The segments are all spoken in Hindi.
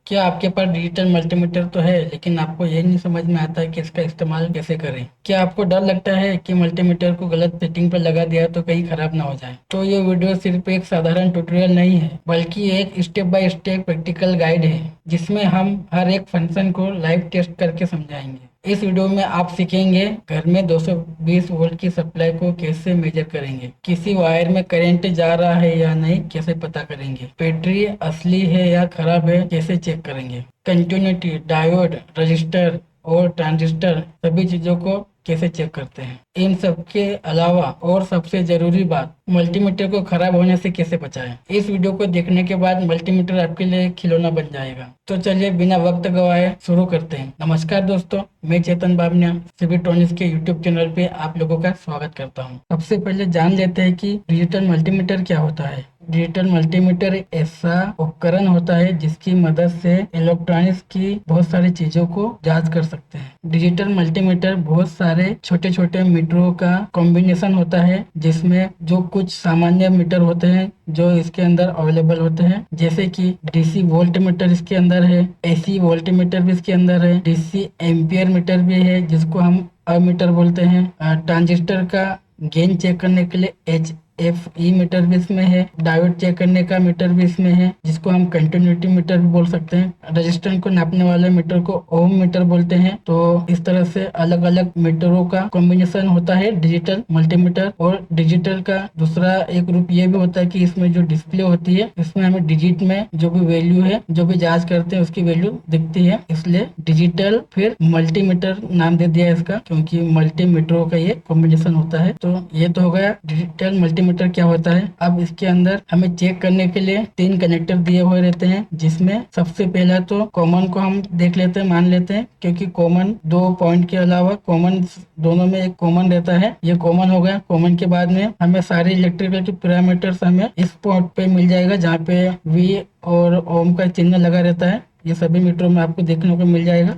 क्या आपके पास डिजिटल मल्टीमीटर तो है, लेकिन आपको ये नहीं समझ में आता है कि इसका इस्तेमाल कैसे करें? क्या आपको डर लगता है कि मल्टीमीटर को गलत सेटिंग पर लगा दिया तो कहीं खराब ना हो जाए? तो ये वीडियो सिर्फ एक साधारण ट्यूटोरियल नहीं है, बल्कि एक step by step practical guide है, जिसमें हम हर एक फंक्शन को लाइव टेस्ट करके समझाएंगे। इस वीडियो में आप सीखेंगे घर में 220 वोल्ट की सप्लाई को कैसे मेजर करेंगे, किसी वायर में करंट जा रहा है या नहीं कैसे पता करेंगे, बैटरी असली है या खराब है कैसे चेक करेंगे, कंटिन्यूटी, डायोड, रजिस्टर और ट्रांजिस्टर सभी चीजों को कैसे चेक करते हैं। इन सब के अलावा और सबसे जरूरी बात, मल्टीमीटर को खराब होने से कैसे बचाएं। इस वीडियो को देखने के बाद मल्टीमीटर आपके लिए एक खिलौना बन जाएगा। तो चलिए बिना वक्त गवाए शुरू करते हैं। नमस्कार दोस्तों, मैं चेतन बामनिया सिविट्रॉनिक्स के यूट्यूब चैनल पे आप लोगों का स्वागत करता हूं। सबसे पहले जान लेते हैं कि डिजिटल मल्टीमीटर क्या होता है। डिजिटल मल्टीमीटर एक ऐसा उपकरण होता है जिसकी मदद से इलेक्ट्रॉनिक्स की बहुत सारी चीजों को जांच कर सकते हैं। डिजिटल मल्टीमीटर बहुत सारे छोटे छोटे मीटरों का कॉम्बिनेशन होता है, जिसमें जो कुछ सामान्य मीटर होते हैं जो इसके अंदर अवेलेबल होते हैं, जैसे कि डीसी वोल्ट मीटर इसके अंदर है, एसी वोल्ट मीटर भी इसके अंदर है, डीसी एम्पियर मीटर भी है जिसको हम अमीटर बोलते हैं। ट्रांजिस्टर का गेन चेक करने के लिए एच एफ ई मीटर भी इसमें है। डायोड चेक करने का मीटर भी इसमें है जिसको हम कंटिन्यूटी मीटर भी बोल सकते हैं। रेजिस्टेंस को नापने वाले मीटर को ओम मीटर बोलते हैं। तो इस तरह से अलग अलग मीटरों का कॉम्बिनेशन होता है डिजिटल मल्टीमीटर। और डिजिटल का दूसरा एक रूप ये भी होता है कि इसमें जो डिस्प्ले होती है, इसमें हमें डिजिट में जो भी वैल्यू है, जो भी जांच करते हैं उसकी वैल्यू दिखती है, इसलिए डिजिटल फिर मल्टीमीटर नाम दे दिया है इसका, क्योंकि मल्टीमीटरों का ये कॉम्बिनेशन होता है। तो ये तो हो गया डिजिटल मल्टीमीटर क्या होता है। अब इसके अंदर हमें चेक करने के लिए 3 कनेक्टर दिए हुए रहते हैं, जिसमें सबसे पहला तो कॉमन को हम देख लेते हैं, मान लेते हैं, क्योंकि कॉमन 2 पॉइंट के अलावा कॉमन दोनों में एक कॉमन रहता है। ये कॉमन हो गया। कॉमन के बाद में हमें सारे इलेक्ट्रिकल के पैरामीटर्स हमें इस पॉइंट पे मिल जाएगा, जहाँ पे वी और ओम का चिन्ह लगा रहता है। ये सभी मीटरों में आपको देखने को मिल जाएगा।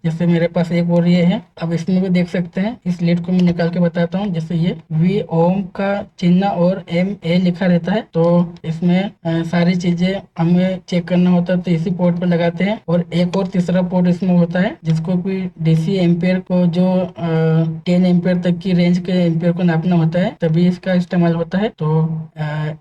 जैसे मेरे पास एक और ये है, अब इसमें भी देख सकते हैं। इस लीड को मैं निकाल के बताता हूँ। जैसे ये वी ओम का चिन्ह और एम ए लिखा रहता है, तो इसमें सारी चीजें हमें चेक करना होता है, तो इसी पोर्ट पर लगाते हैं। और एक और तीसरा पोर्ट इसमें होता है, जिसको भी डीसी एम्पियर को जो 10 एम्पियर तक की रेंज के एम्पियर को नापना होता है, तभी इसका इस्तेमाल होता है। तो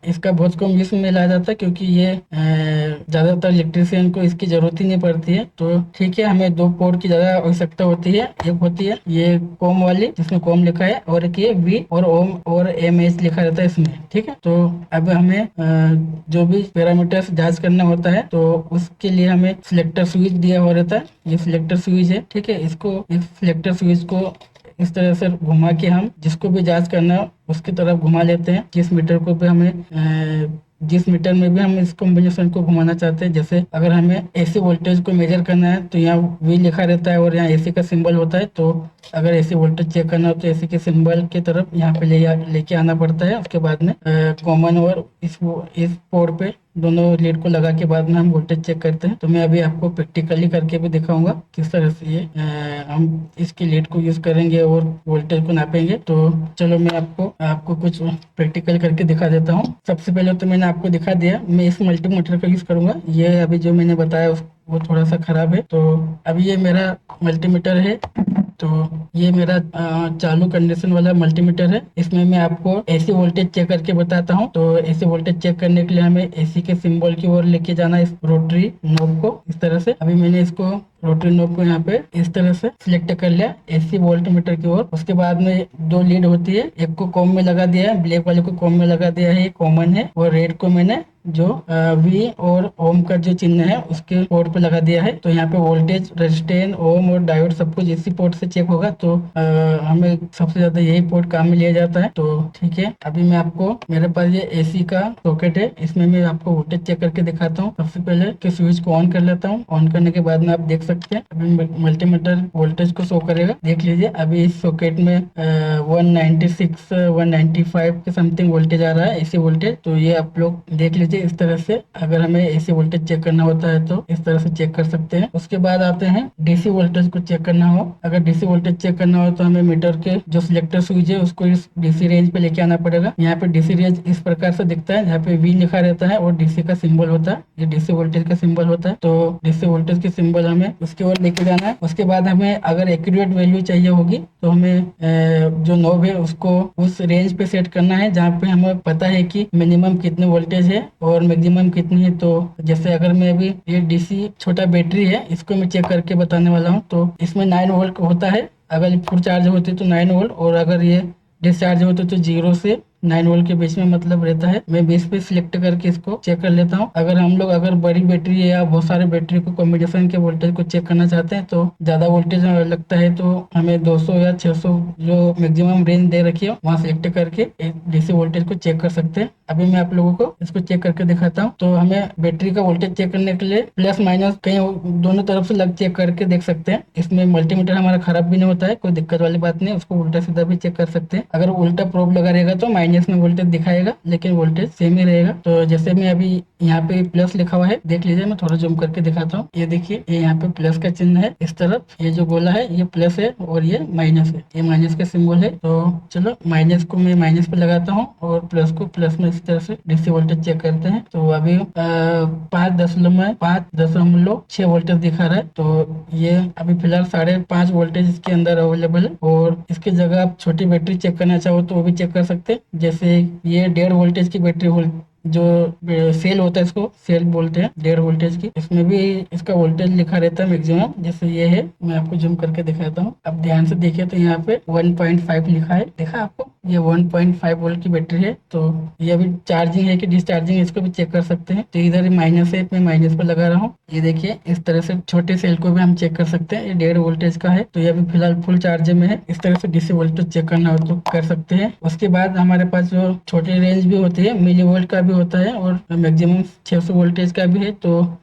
इसका बहुत कम यूज में लाया जाता है, क्योंकि ये ज्यादातर इलेक्ट्रीशियन को इसकी जरूरत ही नहीं पड़ती है। तो ठीक है, हमें 2 पोर्ट की ज्यादा आवश्यकता होती है। एक होती है ये कॉम वाली, जिसमें कॉम लिखा है, और एक ये वी और ओम और एम एच लिखा रहता है इसमें। ठीक है, तो अब हमें जो भी पैरामीटर्स जांच करना होता है, तो उसके लिए हमें सिलेक्टर स्विच दिया हुआ रहता है। ये सिलेक्टर स्विच है। ठीक है, इसको इस सिलेक्टर स्विच को इस तरह से घुमा के हम जिसको भी जांच करना है उसकी तरफ घुमा लेते हैं। जिस मीटर को भी हमें जिस मीटर में भी हम इस कॉम्बिनेशन को घुमाना चाहते हैं। जैसे अगर हमें एसी वोल्टेज को मेजर करना है, तो यहाँ वी लिखा रहता है और यहाँ एसी का सिंबल होता है। तो अगर एसी वोल्टेज चेक करना हो तो एसी के सिंबल की तरफ यहाँ पे लेके आना पड़ता है। उसके बाद में कॉमन और इस पोर्ट पे दोनों लीड को लगा के बाद में हम वोल्टेज चेक करते हैं। तो मैं अभी आपको प्रैक्टिकली करके भी दिखाऊंगा किस तरह से ये हम इसकी लीड को यूज करेंगे और वोल्टेज को नापेंगे। तो चलो मैं आपको कुछ प्रैक्टिकल करके दिखा देता हूँ। सबसे पहले तो मैंने आपको दिखा दिया, मैं इस मल्टीमीटर का यूज करूंगा। ये अभी जो मैंने बताया वो थोड़ा सा खराब है। तो अभी ये मेरा मल्टीमीटर है। तो ये मेरा चालू कंडीशन वाला मल्टीमीटर है। इसमें मैं आपको एसी वोल्टेज चेक करके बताता हूँ। तो एसी वोल्टेज चेक करने के लिए हमें एसी के सिंबल की ओर लेके जाना है इस रोटरी नॉब को, इस तरह से। अभी मैंने इसको रोटरी नॉब को यहाँ पे इस तरह से सिलेक्ट कर लिया एसी वोल्ट मीटर की ओर। उसके बाद में 2 लीड होती है, एक को कॉम में लगा दिया है, ब्लैक वाले को कॉम में लगा दिया है, ये कॉमन है। और रेड को मैंने जो वी और ओम का जो चिन्ह है उसके पोर्ट पे लगा दिया है। तो यहाँ पे वोल्टेज, रेजिस्टेंस, ओम और डायोड सब कुछ इसी पोर्ट से चेक होगा। तो हमें सबसे ज्यादा यही पोर्ट काम में लिया जाता है। तो ठीक है, अभी मैं आपको, मेरे पास ये एसी का सॉकेट है, इसमें मैं आपको वोल्टेज चेक करके दिखाता हूँ। सबसे पहले के स्विच को ऑन कर लेता हूँ। ऑन करने के बाद में आप देख सकते हैं। अभी मल्टीमीटर वोल्टेज को शो करेगा, देख लीजिए। अभी इस सॉकेट में 196 195 के समथिंग वोल्टेज आ रहा है, एसी वोल्टेज। तो ये आप लोग देख लीजिए। इस तरह से अगर हमें एसी वोल्टेज चेक करना होता है तो इस तरह से चेक कर सकते हैं। उसके बाद आते हैं डीसी वोल्टेज को चेक करना हो। अगर डीसी वोल्टेज चेक करना हो तो हमें मीटर के जो सिलेक्टर स्विच है उसको इस डीसी रेंज पे लेके आना पड़ेगा। यहाँ पे डीसी रेंज इस प्रकार से दिखता है, जहाँ पे वी लिखा रहता है और डीसी का सिंबल होता है। ये डीसी वोल्टेज का सिंबल होता है। तो डीसी वोल्टेज के सिंबल हमें उसकी ओर लेके जाना है। उसके बाद हमें अगर एक्यूरेट वैल्यू चाहिए होगी तो हमें जो नॉब है उसको उस रेंज पे सेट करना है जहाँ पे हमें पता है कि मिनिमम कितने वोल्टेज है और मैक्सिमम कितनी है। तो जैसे अगर मैं अभी ये डीसी छोटा बैटरी है, इसको मैं चेक करके बताने वाला हूँ। तो इसमें 9 वोल्ट होता है अगर फुल चार्ज होती तो 9 वोल्ट, और अगर ये डिस्चार्ज होते तो 0 से 9 वोल्ट के बीच में मतलब रहता है। मैं 20 पे सिलेक्ट करके इसको चेक कर लेता हूँ। अगर हम लोग अगर बड़ी बैटरी है या बहुत सारे बैटरी को कॉम्बिनेशन के वोल्टेज को चेक करना चाहते हैं तो ज्यादा वोल्टेज लगता है तो हमें 200 या 600 जो मैक्सिमम रेंज दे रखी है वहाँ सिलेक्ट करके डीसी वोल्टेज को चेक कर सकते हैं। अभी मैं आप लोगों को इसको चेक करके दिखाता हूँ। तो हमें बैटरी का वोल्टेज चेक करने के लिए प्लस माइनस कहीं दोनों तरफ से लग चेक करके देख सकते हैं। इसमें मल्टीमीटर हमारा खराब भी नहीं होता है, कोई दिक्कत वाली बात नहीं। उसको उल्टा सीधा भी चेक कर सकते हैं। अगर उल्टा प्रोब लगा रहेगा तो माइनस में वोल्टेज दिखाएगा लेकिन वोल्टेज सेम ही रहेगा। तो जैसे मैं अभी यहाँ पे प्लस लिखा हुआ है, देख लीजिए। मैं थोड़ा जूम करके दिखाता हूँ। ये देखिए, ये यहाँ पे प्लस का चिन्ह है इस तरफ। ये जो गोला है ये प्लस है और ये माइनस है, ये माइनस का सिंबल है। तो चलो माइनस को मैं माइनस पे लगाता हूँ और प्लस को प्लस में। इस तरह से डीसी वोल्टेज चेक करते हैं। तो अभी 5.6 वोल्टेज दिखा रहा है। तो ये अभी फिलहाल 5.5 वोल्टेज इसके अंदर अवेलेबल है। और इसकी जगह आप छोटी बैटरी चेक करना चाहो तो वो भी चेक कर सकते हैं। जैसे ये 1.5 वोल्टेज की बैटरी जो सेल होता है, इसको सेल बोलते हैं 1.5 वोल्टेज की। इसमें भी इसका वोल्टेज लिखा रहता है मैक्सिमम। जैसे ये है, मैं आपको जूम करके दिखाता हूँ। अब ध्यान से देखिए तो यहाँ पे 1.5 लिखा है, देखा आपको? ये 1.5 वोल्ट की बैटरी है। तो ये अभी चार्जिंग है कि डिस्चार्जिंग है इसको भी चेक कर सकते हैं। तो इधर माइनस है, मैं माइनस पर लगा रहा हूँ। ये देखिए, इस तरह से छोटे सेल को भी हम चेक कर सकते हैं। ये 1.5 वोल्टेज का है तो ये अभी फिलहाल फुल चार्ज में है। इस तरह से डीसी वोल्टेज चेक करना हो तो कर सकते हैं। उसके बाद हमारे पास जो छोटी रेंज भी होती है, मिली वोल्ट का भी होता है और मैक्सिमम 600 वोल्टेज का भी है। तो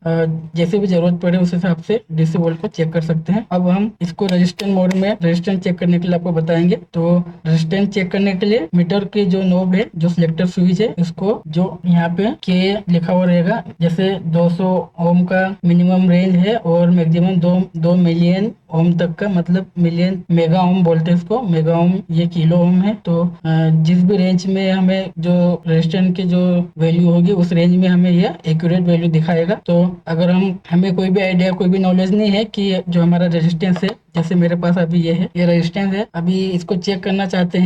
जैसे भी जरूरत पड़े उस हिसाब से डीसी वोल्ट को चेक कर सकते हैं। अब हम इसको रेजिस्टेंस मोड में रेजिस्टेंस चेक करने के लिए आपको बताएंगे। तो रेजिस्टेंस चेक करने के लिए मीटर के जो नोब है, जो सिलेक्टर स्विच है, इसको जो यहाँ पे के लिखा हुआ रहेगा, जैसे 200 ओम का मिनिमम रेंज है और मैक्सिमम 2 मिलियन ओम तक का, मतलब मिलियन मेगा ओम बोलते हैं इसको। मेगा ओम ये किलो ओम है। तो जिस भी रेंज में हमें जो रेजिस्टेंस की जो वैल्यू होगी उस रेंज में हमें यह एक्यूरेट वैल्यू दिखाएगा। तो अगर हमें कोई भी आइडिया, कोई भी नॉलेज नहीं है कि जो हमारा रेजिस्टेंस है, जैसे मेरे पास अभी ये है, ये रेजिस्टेंस है, अभी इसको चेक करना चाहते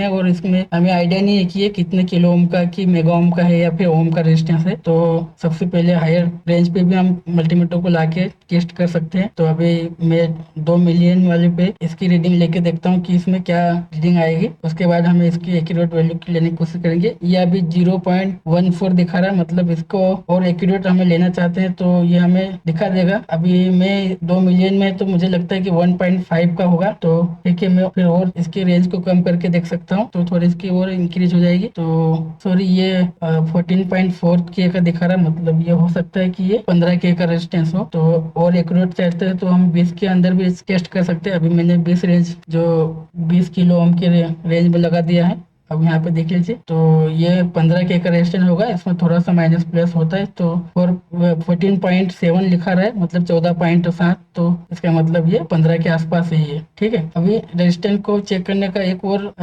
हैं, और इसमें हमें आइडिया नहीं है कि ये कितने किलो ओम का, कि मेगा ओम का है या फिर ओम का रेजिस्टेंस है। तो सबसे पहले हायर रेंज पे भी हम मल्टीमीटर को लाके टेस्ट कर सकते हैं। तो अभी मैं 2 मिलियन वाले पे इसकी रीडिंग लेके देखता हूँ कि इसमें क्या रीडिंग आएगी। उसके बाद हम इसकी एक्यूरेट वैल्यू लेने की कोशिश करेंगे। ये अभी 0.14 दिखा रहा है, मतलब इसको और एक्यूरेट हमें लेना चाहते हैं तो ये हमें दिखा देगा। अभी मैं 2 मिलियन में, तो मुझे लगता है कि 1.5 का होगा। तो ठीक है, मैं फिर और इसकी रेंज को कम करके देख सकता हूँ तो थोड़ी इसकी और इंक्रीज हो जाएगी। तो सॉरी, ये 14.4 के का दिखा रहा है, मतलब ये हो सकता है कि ये 15 के का रेजिस्टेंस हो। तो और एक्यूरेट चाहते हैं तो हम 20 के अंदर भी टेस्ट कर सकते हैं। अभी मैंने 20 रेंज, जो 20 किलो ओम के रेंज में लगा दिया है। अब यहाँ पे देख लीजिए, तो ये 15 के का रेजिस्टेंस होगा, इसमें थोड़ा सा माइनस प्लस होता है। तो 14.7 लिखा रहा है, मतलब 14.7। तो इसका मतलब ये 15 के आसपास ही है। ठीक है, अभी रेजिस्टेंस को चेक करने का एक और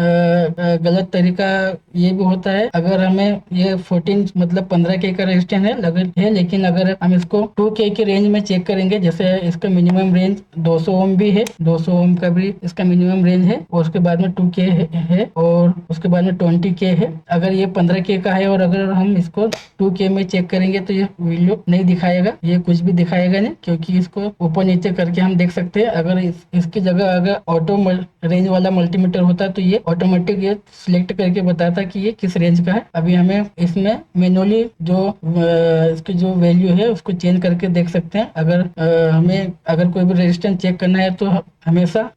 गलत तरीका ये भी होता है। अगर हमें ये 14 मतलब 15 के का रेजिस्टेंस है, लेकिन अगर हम इसको 2K के रेंज में चेक करेंगे, जैसे इसका मिनिमम रेंज 200 ओम भी है, 200 ओम का भी इसका मिनिमम रेंज है, और उसके बाद में 2K है, और उसके बाद में 20K है। अगर ये 15K का है और अगर हम इसको 2K में चेक करेंगे तो ये वैल्यू नहीं दिखाएगा, ये कुछ भी दिखाएगा नहीं, क्योंकि इसको ऊपर नीचे करके हम देख सकते हैं। अगर इसकी जगह अगर ऑटो रेंज वाला मल्टीमीटर होता तो ये ऑटोमेटिक ये सिलेक्ट करके बताता कि ये किस रेंज का है। अभी हमें इसमें मैनुअली जो इसकी जो वैल्यू है उसको चेंज करके देख सकते हैं। अगर हमें अगर कोई भी रेजिस्टेंस चेक करना है तो हमेशा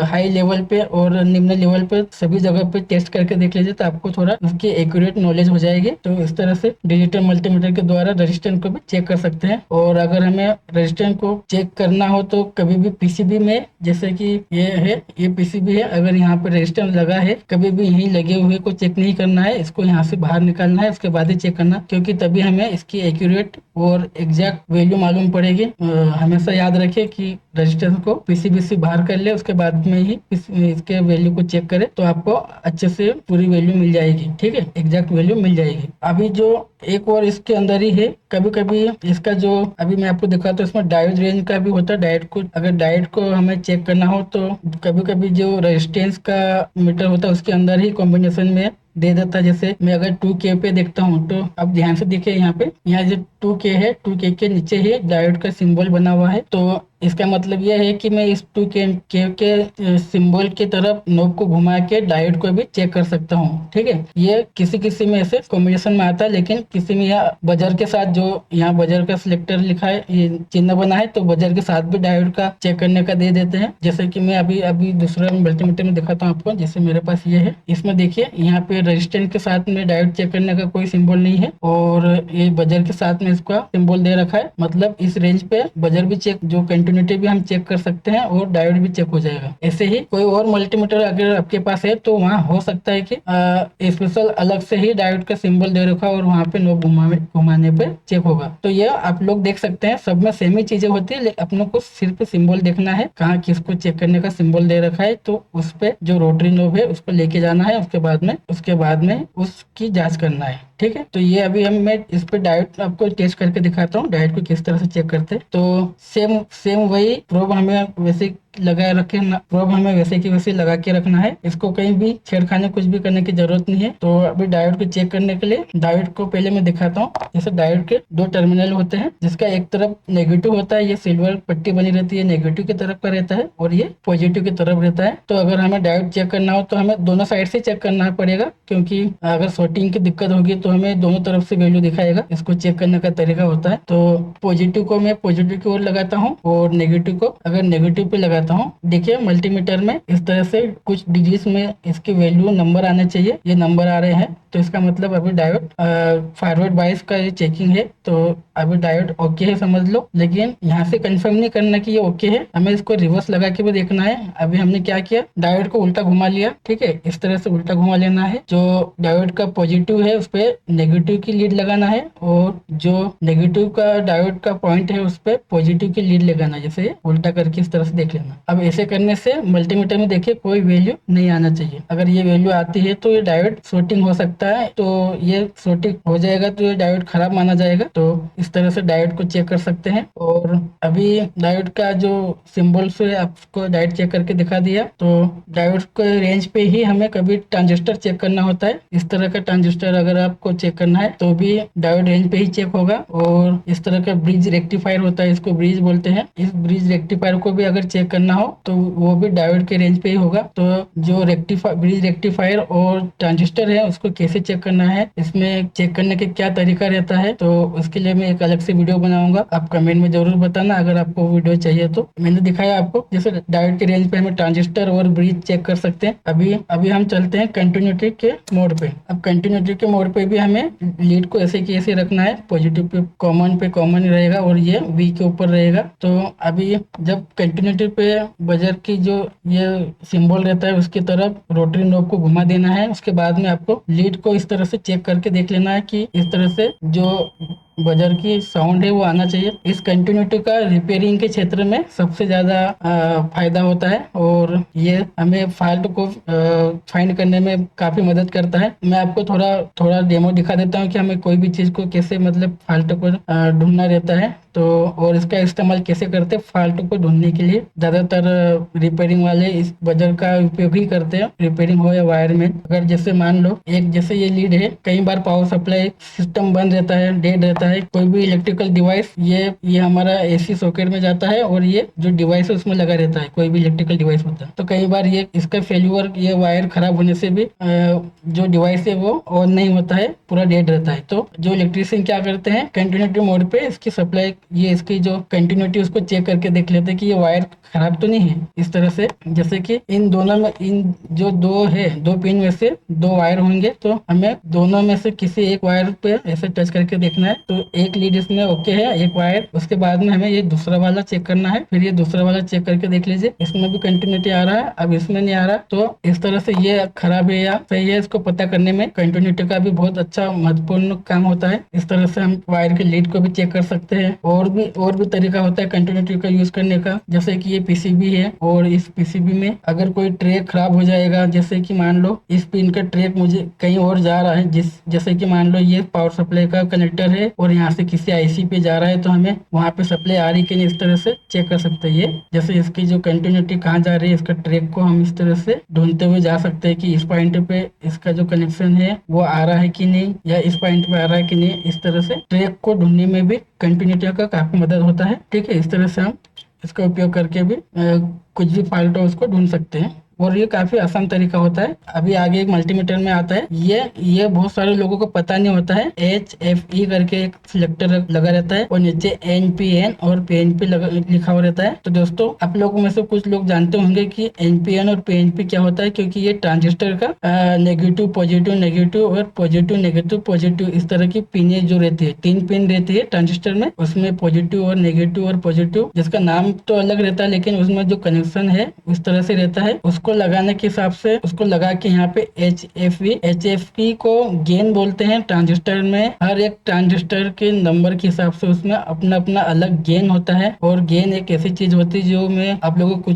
हाई लेवल पे और निम्न लेवल पे सभी जगह पे टेस्ट करके देख लीजिए, तो आपको थोड़ा उसकी एक्यूरेट नॉलेज हो जाएगी। तो इस तरह से डिजिटल मल्टीमीटर के द्वारा रेजिस्टेंस को भी चेक कर सकते हैं। और अगर हमें रेजिस्टेंस को चेक करना हो तो कभी भी पीसीबी में, जैसे कि ये है, ये पीसीबी है, अगर यहाँ पे रेजिस्टेंस लगा है, कभी भी यहीं लगे हुए को चेक नहीं करना है, इसको यहाँ से बाहर निकालना है, उसके बाद ही चेक करना, क्योंकि तभी हमें इसकी एक्यूरेट और एग्जैक्ट वैल्यू मालूम पड़ेगी। हमेशा याद रखें कि रजिस्टेंस को पीसीबी से बाहर कर ले, उसके बाद में ही इसके वैल्यू को चेक करें, तो आपको अच्छे से पूरी वैल्यू मिल जाएगी। ठीक है, एग्जैक्ट वैल्यू मिल जाएगी। अभी जो एक और इसके अंदर ही है, कभी कभी इसका जो अभी मैं आपको दिखाता हूँ, इसमें डायोड रेंज का भी होता है। डायोड को, अगर डायोड को हमें चेक करना हो तो कभी कभी जो रेजिस्टेंस का मीटर होता है उसके अंदर ही कॉम्बिनेशन में दे देता है। जैसे मैं अगर 2K पे देखता हूँ तो अब ध्यान से देखिए, यहाँ पे यहाँ जो 2K है, 2K के नीचे ही डायोड का सिंबल बना हुआ है। तो इसका मतलब यह है कि मैं इस 2K के सिंबल की तरफ नोब को घुमा के डायोड को भी चेक कर सकता हूँ। ठीक है, ये किसी किसी में ऐसे कॉम्बिनेशन में आता है, लेकिन किसी में यह बजर के साथ, जो यहाँ बजर का सिलेक्टर लिखा है, ये चिन्ह बना है, तो बजर के साथ भी डायोड का चेक करने का दे देते हैं। जैसे कि मैं अभी अभी दूसरा मल्टीमीटर में दिखाता हूँ आपको। जैसे मेरे पास ये है, इसमें देखिए यहाँ पे रेजिस्टेंस के साथ में डायोड चेक करने का कोई सिंबल नहीं है, और ये बजर के साथ में इसका सिंबल दे रखा है। मतलब इस रेंज पे बजर भी चेक, जो कंटिन्यूटी भी हम चेक कर सकते हैं, और डायोड भी चेक हो जाएगा। ऐसे ही कोई और मल्टीमीटर अगर आपके पास है तो वहाँ हो सकता है कि स्पेशल अलग से ही डायोड का सिंबल दे रखा है, और वहाँ पे नोब घुमाने पे चेक होगा। तो ये आप लोग देख सकते हैं, सब में सेम ही चीजें होती है, अपनों को सिर्फ सिंबल देखना है, कहाँ किसको चेक करने का सिंबल दे रखा है, तो उस पे जो रोटरी नोब है उसको लेके जाना है, उसके बाद में उसकी जांच करना है। ठीक है, तो ये अभी मैं इस पे डायोड आपको टेस्ट करके दिखाता हूँ, डायोड को किस तरह से चेक करते हैं। तो सेम सेम वही प्रोब हमें वैसे लगाए रखे ना, प्रोब हमें वैसे की वैसे लगा के रखना है, इसको कहीं भी छेड़खानी कुछ भी करने की जरूरत नहीं है। तो अभी डायोड को चेक करने के लिए डायोड को पहले मैं दिखाता हूँ। जैसे डायोड के दो टर्मिनल होते हैं, जिसका एक तरफ नेगेटिव होता है, ये सिल्वर पट्टी बनी रहती है, नेगेटिव की तरफ का रहता है, और ये पॉजिटिव की तरफ रहता है। तो अगर हमें डायोड चेक करना हो तो हमें दोनों साइड से चेक करना पड़ेगा, क्योंकि अगर शॉर्टिंग की दिक्कत होगी तो हमें दोनों तरफ से वैल्यू दिखाएगा। इसको चेक करने का तरीका होता है। तो पॉजिटिव को मैं पॉजिटिव की ओर लगाता हूँ, और नेगेटिव को अगर नेगेटिव पे लगाता हूँ, देखिए मल्टीमीटर में इस तरह से कुछ डिजिट्स में इसकी वैल्यू नंबर आने चाहिए, ये नंबर आ रहे हैं। तो इसका मतलब अभी डायोड फॉरवर्ड बायस का ये चेकिंग है, तो अभी डायोड ओके है समझ लो। लेकिन यहाँ से कंफर्म नहीं करना कि ये ओके है, हमें इसको रिवर्स लगा के भी देखना है। अभी हमने क्या किया, डायोड को उल्टा घुमा लिया। ठीक है, इस तरह से उल्टा घुमा लेना है। जो डायोड का पॉजिटिव है उस पे नेगेटिव की लीड लगाना है, और जो नेगेटिव का डायोड का पॉइंट है उस पे पॉजिटिव की लीड लगाना है। जैसे उल्टा करके इस तरह से देख लेना। अब ऐसे करने से मल्टीमीटर में देखिए कोई वैल्यू नहीं आना चाहिए। अगर ये वैल्यू आती है तो ये डायोड शॉर्टिंग हो सकता है, तो ये शॉर्टिंग हो जाएगा तो ये डायोड खराब माना जाएगा। तो इस तरह से डायोड को चेक कर सकते हैं। और अभी डायोड का जो सिंबल से आपको डायोड चेक करके दिखा दिया। तो डायोड के रेंज पे ही हमें कभी ट्रांजिस्टर चेक करना होता है। इस तरह का ट्रांजिस्टर अगर आपको चेक करना है तो भी डायोड रेंज पे ही चेक होगा। और इस तरह का ब्रिज रेक्टिफायर होता है, इसको ब्रिज बोलते हैं। इस ब्रिज रेक्टिफायर को भी अगर चेक करना हो तो वो भी डायोड के रेंज पे ही होगा। तो जो ब्रिज रेक्टिफायर और ट्रांजिस्टर है उसको कैसे चेक करना है, इसमें चेक करने के क्या तरीका रहता है, तो उसके लिए मैं एक अलग से वीडियो बनाऊंगा। आप कमेंट में जरूर बताना अगर आपको वीडियो चाहिए तो। मैंने दिखाया आपको जैसे डायोड के रेंज पे हमें ट्रांजिस्टर और ब्रिज चेक कर सकते हैं। अभी हम चलते हैं कंटिन्यूटी के मोड पे। अब कंटिन्यूटी के मोड पे भी हमें लीड को ऐसे की ऐसे रखना है, पॉजिटिव पे कॉमन रहेगा और ये वी के ऊपर रहेगा। तो अभी जब कंटिन्यूटी पे बजर की जो ये सिंबल रहता है उसकी तरफ रोटरी नोब को घुमा देना है। उसके बाद में आपको लीड को इस तरह से चेक करके देख लेना है कि इस तरह से जो बजर की साउंड है वो आना चाहिए। इस कंटिन्यूटी का रिपेयरिंग के क्षेत्र में सबसे ज्यादा फायदा होता है, और ये हमें फॉल्ट को फाइंड करने में काफी मदद करता है। मैं आपको थोड़ा थोड़ा डेमो दिखा देता हूँ कि हमें कोई भी चीज को कैसे मतलब फॉल्ट को ढूंढना रहता है। तो और इसका इस्तेमाल कैसे करते हैं फॉल्ट को ढूंढने के लिए। ज्यादातर रिपेयरिंग वाले इस बजर का उपयोग ही करते हैं, रिपेयरिंग हो या वायर में। अगर जैसे मान लो एक जैसे ये लीड है, कई बार पावर सप्लाई सिस्टम बंद रहता है, डेड रहता है, कोई भी इलेक्ट्रिकल डिवाइस, ये हमारा एसी सॉकेट में जाता है, और ये जो डिवाइस है उसमें लगा रहता है, कोई भी इलेक्ट्रिकल डिवाइस होता है। तो कई बार ये इसका फेल्यूर, ये वायर खराब होने से भी जो डिवाइस है वो ऑन नहीं होता है, पूरा डेड रहता है। तो जो इलेक्ट्रिशियन क्या करते हैं, कंटिन्यूटी मोड पे इसकी सप्लाई ये इसकी जो कंटिन्यूटी उसको चेक करके देख लेते हैं कि ये वायर खराब तो नहीं है। इस तरह से जैसे कि इन दोनों में, इन जो दो पिन में से दो वायर होंगे, तो हमें दोनों में से किसी एक वायर पे ऐसे टच करके देखना है। तो एक लीड इसमें ओके है, एक वायर, उसके बाद में हमें ये दूसरा वाला चेक करना है। फिर ये दूसरा वाला चेक करके देख लीजिए, इसमें भी कंटिन्यूटी आ रहा है, अब इसमें नहीं आ रहा। तो इस तरह से ये खराब है या सही है, इसको पता करने में कंटिन्यूटी का भी बहुत अच्छा महत्वपूर्ण काम होता है। इस तरह से हम वायर के लीड को भी चेक कर सकते हैं। और भी तरीका होता है कंटिन्यूटी का यूज करने का, जैसे कि ये पीसीबी है और इस पीसीबी में अगर कोई ट्रैक खराब हो जाएगा, जैसे कि मान लो इस पिन का ट्रैक मुझे कहीं और जा रहा है, जैसे कि मान लो ये पावर सप्लाई का कनेक्टर है और यहाँ से किसी आईसी पे जा रहा है, तो हमें वहाँ पे सप्लाई आ रही कि नहीं, इस तरह से चेक कर सकते हैं। ये जैसे इसकी जो कंटिन्यूटी कहाँ जा रही है, इसका ट्रैक को हम इस तरह से ढूंढते हुए जा सकते हैं कि इस पॉइंट पे इसका जो कनेक्शन है वो आ रहा है कि नहीं, या इस पॉइंट पे आ रहा है कि नहीं। इस तरह से ट्रैक को ढूंढने में भी कंटिन्यूटी का काफी मदद होता है। ठीक है, इस तरह से हम इसका उपयोग करके भी कुछ भी फॉल्ट हो उसको ढूंढ सकते हैं, और ये काफी आसान तरीका होता है। अभी आगे एक मल्टीमीटर में आता है, ये बहुत सारे लोगों को पता नहीं होता है। HFE करके एक सिलेक्टर लगा रहता है और नीचे NPN और PNP लिखा हुआ रहता है। तो दोस्तों, आप लोगों में से कुछ लोग जानते होंगे कि NPN और PNP क्या होता है, क्योंकि ये ट्रांजिस्टर का नेगेटिव पॉजिटिव नेगेटिव और पॉजिटिव नेगेटिव पॉजिटिव, इस तरह की पिनें जो रहती है, 3 पिन रहती है ट्रांजिस्टर में, उसमें पॉजिटिव और नेगेटिव और पॉजिटिव, जिसका नाम तो अलग रहता है लेकिन उसमें जो कनेक्शन है उस तरह से रहता है। उसको लगाने के हिसाब से उसको लगा के यहाँ पे HFE को गेन बोलते हैं। ट्रांजिस्टर में हर एक ट्रांजिस्टर के नंबर के हिसाब से उसमें अपना अपना अलग गेन होता है, और गेन एक ऐसी चीज होती है जो मैं आप लोगों को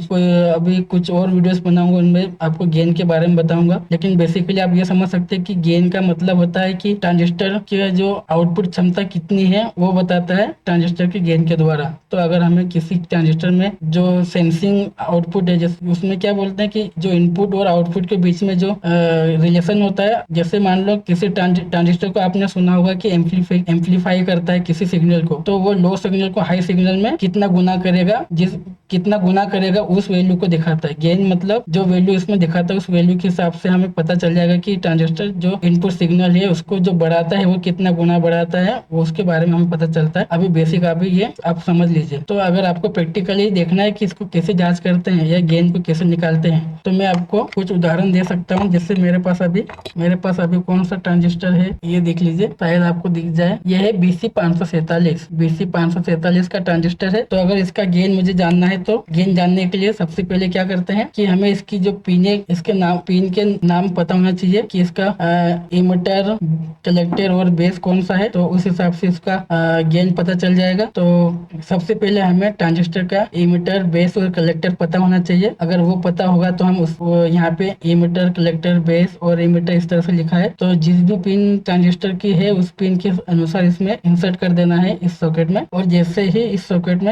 अभी कुछ और वीडियोस बनाऊंगा, उनमें आपको गेन के बारे में बताऊंगा। लेकिन बेसिकली आप ये समझ सकते हैं कि गेन का मतलब होता है कि ट्रांजिस्टर की जो आउटपुट क्षमता कितनी है वो बताता है ट्रांजिस्टर के गेन के द्वारा। तो अगर हमें किसी ट्रांजिस्टर में जो सेंसिंग आउटपुट है, जैसे उसमें क्या बोलते हैं कि जो इनपुट और आउटपुट के बीच में जो रिलेशन होता है, जैसे मान लो किसी ट्रांजिस्टर को आपने सुना होगा कि एम्पलीफाई करता है किसी सिग्नल को, तो वो लो सिग्नल को हाई सिग्नल में कितना गुना करेगा उस वैल्यू को दिखाता है। गेन मतलब जो वैल्यू इसमें दिखाता है उस वैल्यू के हिसाब से हमें पता चल जाएगा कि ट्रांजिस्टर जो इनपुट सिग्नल है उसको जो बढ़ाता है वो कितना गुना बढ़ाता है, वो उसके बारे में हमें पता चलता है। अभी बेसिक अभी ये आप समझ लीजिए। तो अगर आपको प्रैक्टिकली देखना है कि इसको कैसे जांच करते हैं या गेन को कैसे निकालते हैं, तो मैं आपको कुछ उदाहरण दे सकता हूँ। जैसे मेरे पास अभी कौन सा ट्रांजिस्टर है, ये देख लीजिए, शायद आपको दिख जाए। यह है BC547 का ट्रांजिस्टर है। तो अगर इसका गेन मुझे जानना है, तो गेन जानने के लिए सबसे पहले क्या करते हैं कि हमें इसकी जो पिन के नाम पता होना चाहिए कि इसका इमिटर, कलेक्टर और बेस कौन सा है, तो उस हिसाब से इसका गेन पता चल जाएगा। तो सबसे पहले हमें ट्रांजिस्टर का इमिटर, बेस और कलेक्टर पता होना चाहिए। अगर वो पता होगा तो हम उसको यहाँ पे इमिटर, कलेक्टर, बेस और इमिटर इस तरह से लिखा है, तो जिस भी पिन ट्रांजिस्टर की है उस पिन के अनुसार इसमें इंसर्ट कर देना है इस सॉकेट में। और जैसे ही इस सॉकेट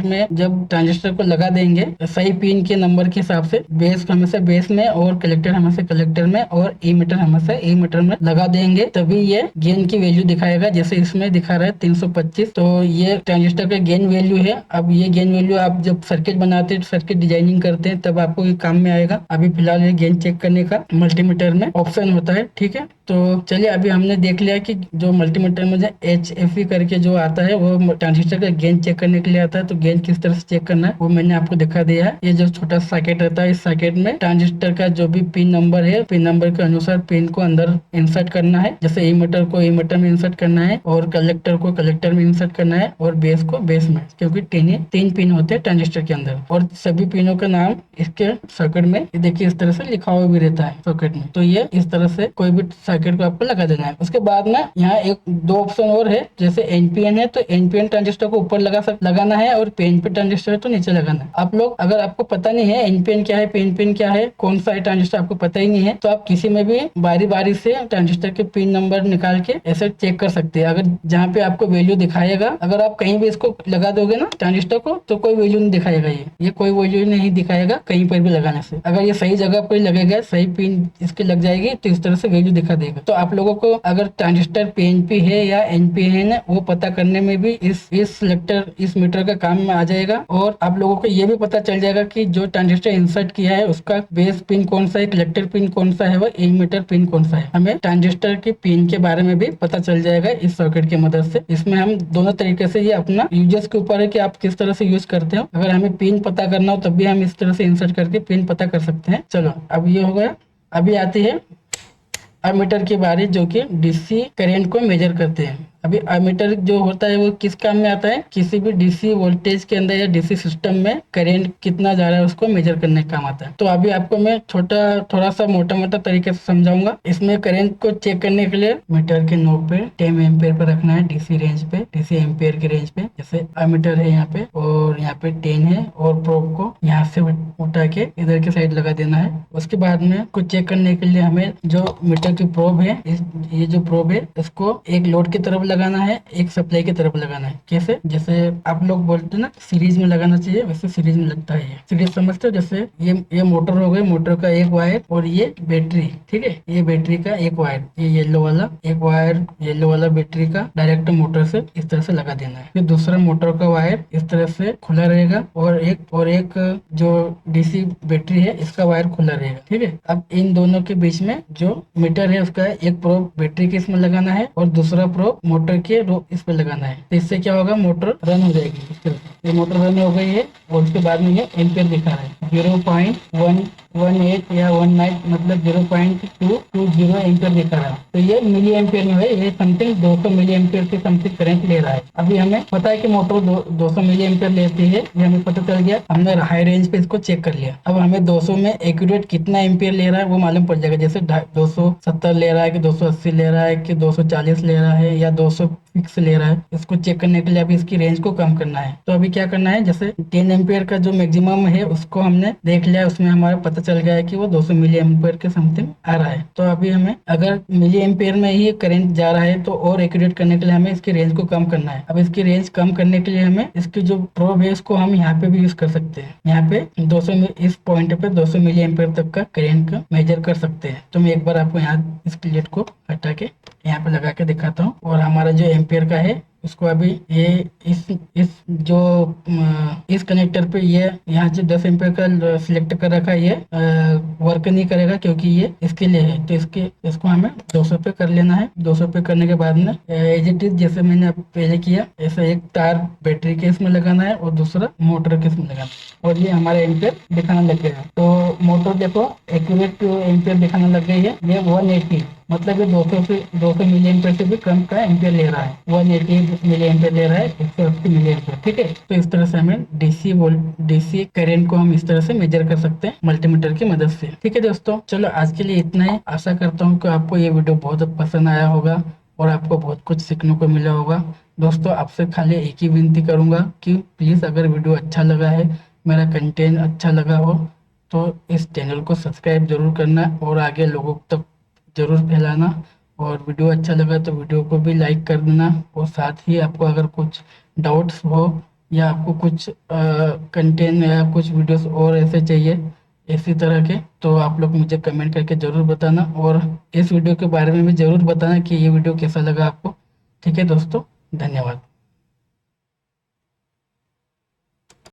में जब ट्रांजिस्टर को लगा देंगे सही पिन के नंबर के हिसाब से, बेस हमेशा बेस में और कलेक्टर हमेशा कलेक्टर में और इमिटर हमेशा इमिटर में लगा देंगे, तभी ये गेन की वैल्यू दिखाएगा। जैसे इसमें दिखा रहा है 325, तो ये ट्रांजिस्टर का गेन वैल्यू है। अब ये गेन वैल्यू आप जब सर्किट बनाते हैं, सर्किट डिजाइनिंग करते हैं, तब आपको ये काम में आएगा। अभी फिलहाल ये गेन चेक करने का मल्टीमीटर में ऑप्शन होता है। ठीक है, तो चलिए अभी हमने देख लिया कि जो मल्टीमीटर में जो HFE करके जो आता है वो ट्रांजिस्टर का गेन चेक करने के लिए आता है। तो गेन किस तरह से चेक करना है वो मैंने आपको दिखा दिया है। ये जो छोटा सॉकेट रहता है, इस सॉकेट में ट्रांजिस्टर का जो भी पिन नंबर है, पिन नंबर के अनुसार पिन को अंदर इंसर्ट करना है। जैसे इमीटर को इमीटर में इंसर्ट करना है और कलेक्टर को कलेक्टर में इंसर्ट करना है और बेस को बेस में, क्योंकि तीन पिन होते हैं ट्रांजिस्टर के अंदर, और सभी पिनों का नाम इसके सर्किट में देखिए इस तरह से लिखा हुआ भी रहता है सॉकेट में। तो ये इस तरह से कोई भी सर्किट को आपको लगा देना है। उसके बाद में यहाँ एक दो ऑप्शन और है, जैसे NPN है तो NPN ट्रांजिस्टर को ऊपर लगाना है और PNP ट्रांजिस्टर है तो नीचे लगाना है। आप लोग अगर आपको पता नहीं है NPN क्या है, PNP क्या है, कौन सा है ट्रांजिस्टर आपको पता ही नहीं है, तो आप किसी में भी बारी बारी से ट्रांजिस्टर के पिन नंबर निकाल के ऐसे चेक कर सकते हैं। अगर जहाँ पे आपको वैल्यू दिखाएगा, अगर आप कहीं भी इसको लगा दोगे ना ट्रांजिस्टर को, तो कोई वैल्यू नहीं दिखाएगा। ये कोई वैल्यू नहीं दिखाएगा कहीं कहीं पर भी लगाने से। अगर ये सही जगह पर लगेगा, सही पिन इसकी लग जाएगी तो इस तरह से वैल्यू दिखा देगा। तो आप लोगों को अगर ट्रांजिस्टर पीएनपी है या एनपी है ना, वो पता करने में भी इस सिलेक्टर इस मीटर का काम में आ जाएगा। और आप लोगों को ये भी पता चल जाएगा कि जो ट्रांजिस्टर इंसर्ट किया है उसका बेस पिन कौन सा है, कलेक्टर पिन कौन सा है, वह एमीटर पिन कौन सा है। हमें ट्रांजिस्टर के पिन के बारे में भी पता चल जाएगा इस सर्किट की मदद से। इसमें हम दोनों तरीके से, ये अपना यूजर्स के ऊपर है कि आप किस तरह से यूज करते हो। अगर हमें पिन पता करना हो तब भी हम इस तरह से इंसर्ट करके पिन पता कर सकते हैं। चलो अब ये हो गया। अभी आती है अमीटर की बारी, जो कि डीसी करंट को मेजर करते हैं। अभी अमीटर जो होता है वो किस काम में आता है, किसी भी डीसी वोल्टेज के अंदर या डीसी सिस्टम में करंट कितना जा रहा है उसको मेजर करने का काम आता है। तो अभी आपको मैं थोड़ा सा मोटा मोटा तरीके से समझाऊंगा। इसमें करंट को चेक करने के लिए मीटर के नोब पे 10 एम्पियर पर रखना है, डीसी रेंज पे, डीसी एम्पियर की रेंज पे। जैसे अमीटर है यहाँ पे और यहाँ पे 10 है, और प्रोब को यहाँ से उठा के इधर की साइड लगा देना है। उसके बाद में कुछ चेक करने के लिए हमें जो मीटर की प्रोब है, ये जो प्रोब है इसको एक लोड की तरफ लगाना है, एक सप्लाई की तरफ लगाना है। कैसे? जैसे आप लोग बोलते हैं ना सीरीज में लगाना चाहिए, वैसे सीरीज में लगता है। ये सीरीज समझते हो? जैसे ये मोटर हो गई, मोटर का एक वायर और ये बैटरी, ठीक है, ये बैटरी का एक वायर, ये येलो वाला एक वायर, येलो वाला बैटरी का डायरेक्ट मोटर से इस तरह से लगा देना है। फिर दूसरा मोटर का वायर इस तरह से खुला रहेगा और एक जो डीसी बैटरी है इसका वायर खुला रहेगा, ठीक है। अब इन दोनों के बीच में जो मीटर है उसका एक प्रोब बैटरी के इसमें लगाना है और दूसरा प्रोब मोटर के इस पे लगाना है। तो इससे क्या होगा, मोटर रन हो जाएगी इस तरह से। ये मोटर रन हो गई है और उसके बाद में ये एम्पियर दिखा रहा है 0.118 या 19, मतलब 0.220 एम्पियर दिखा रहा है। तो ये मिली एम्पियर में है, ये समथिंग 200 मिली एम्पियर के समथिंग करंट ले रहा है। अभी हमें पता है कि मोटर 200 मिली एम्पियर लेती है, ये हमें पता चल गया। हमने हाई रेंज पे इसको चेक कर लिया। अब हमें 200 में एक्यूरेट कितना एम्पियर ले रहा है वो मालूम पड़ जाएगा। जैसे 270 ले रहा है कि 280 ले रहा है कि 240 ले रहा है या 200 फिक्स ले रहा है, इसको चेक करने के लिए अभी इसकी रेंज को कम करना है। तो अभी क्या करना है, जैसे 10 एम्पियर का जो मैक्सिमम है उसको हमने देख लिया, उसमें हमारा पता चल गया है कि वो 200 मिली एम्पियर के समथिंग आ रहा है। तो अभी हमें अगर मिली एम्पियर में ही करंट जा रहा है तो और एक्यूरेट करने के लिए हमें इसकी रेंज को कम करना है। अब इसकी रेंज कम करने के लिए हमें इसकी जो प्रोब है उसको हम यहाँ पे भी यूज कर सकते हैं। यहाँ पे 200 इस पॉइंट पे 200 मिली एम्पियर तक का करंट का मेजर कर सकते हैं। तो मैं एक बार आपको यहाँ इस प्लेट को हटा के यहाँ पे लगा के दिखाता हूँ। और हमारा जो एम्पियर का है उसको अभी ये इस जो इस कनेक्टर पे ये यहाँ से 10 एम्पियर का सिलेक्ट कर रखा है, ये वर्क नहीं करेगा क्योंकि ये इसके लिए है। तो इसको हमें 200 पे कर लेना है। 200 पे करने के बाद में एज इट इज जैसे मैंने अब पहले किया, ऐसे एक तार बैटरी के इसमें लगाना है और दूसरा मोटर के इसमें लगाना है और ये हमारे एम्पियर दिखाने लग गया। तो मोटर देखो एक्यूरेट एम्पियर दिखाने लग गई है। ये 180 मतलब ये 200 मिली एम्पियर से भी कम का एम्पियर ले रहा है। 180 मिली एम्पियर ले रहा है, 180 मिली एम्पियर, ठीक है। तो इस तरह से हमें डीसी करंट को हम इस तरह से मेजर कर सकते हैं मल्टीमीटर की मदद से, ठीक है दोस्तों। चलो आज के लिए इतना ही। आशा करता हूँ कि आपको ये वीडियो बहुत पसंद आया होगा और आपको बहुत कुछ सीखने को मिला होगा। दोस्तों आपसे खाली एक ही विनती करूंगा कि प्लीज़ अगर वीडियो अच्छा लगा है, मेरा कंटेंट अच्छा लगा हो, तो इस चैनल को सब्सक्राइब जरूर करना और आगे लोगों तक जरूर फैलाना। और वीडियो अच्छा लगा तो वीडियो को भी लाइक कर देना। और साथ ही आपको अगर कुछ डाउट्स हो या आपको कुछ कंटेंट या कुछ वीडियोस और ऐसे चाहिए इसी तरह के, तो आप लोग मुझे कमेंट करके ज़रूर बताना। और इस वीडियो के बारे में भी ज़रूर बताना कि ये वीडियो कैसा लगा आपको, ठीक है दोस्तों। धन्यवाद।